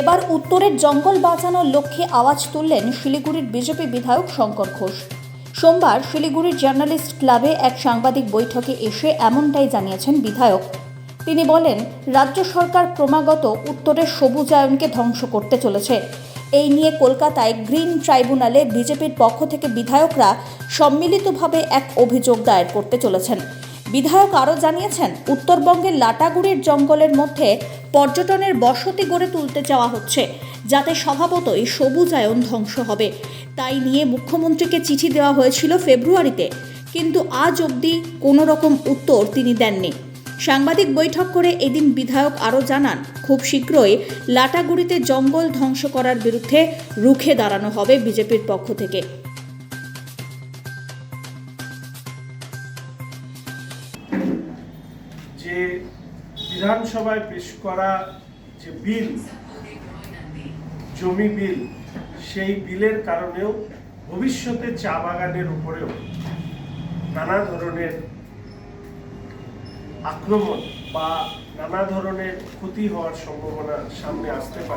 এবার উত্তরের জঙ্গল বাঁচানোর লক্ষ্যে আওয়াজ তুললেন শিলিগুড়ির বিজেপি বিধায়ক শঙ্কর ঘোষ। সোমবার শিলিগুড়ির জার্নালিস্ট ক্লাবে এক সাংবাদিক বৈঠকে এসে এমনটাই জানিয়েছেন বিধায়ক। তিনি বলেন, রাজ্য সরকার ক্রমাগত উত্তরের সবুজায়নকে ধ্বংস করতে চলেছে। এই নিয়ে কলকাতায় গ্রিন ট্রাইব্যুনালে বিজেপির পক্ষ থেকে বিধায়করা সম্মিলিতভাবে এক অভিযোগ দায়ের করতে চলেছেন। বিধায়ক আরও জানিয়েছেন, উত্তরবঙ্গের লাটাগুড়ির জঙ্গলের মধ্যে পর্যটনের বসতি গড়ে তুলতে চাওয়া হচ্ছে, যাতে স্বভাবতই সবুজায়ন ধ্বংস হবে। তাই নিয়ে মুখ্যমন্ত্রীকে চিঠি দেওয়া হয়েছিল ফেব্রুয়ারিতে, কিন্তু আজ অবধি কোনো রকম উত্তর তিনি দেননি। সাংবাদিক বৈঠক করে এদিন বিধায়ক আরও জানান, খুব শীঘ্রই লাটাগুড়িতে জঙ্গল ধ্বংস করার বিরুদ্ধে রুখে দাঁড়ানো হবে বিজেপির পক্ষ থেকে। যে বিধানসভায় পেশ করা যে বিল, জমি বিল, সেই বিলের কারণেও ভবিষ্যতে চা বাগানের উপরেও নানা ধরনের আক্রমণ বা নানা ধরনের ক্ষতি হওয়ার সম্ভাবনা সামনে আসতে পারে।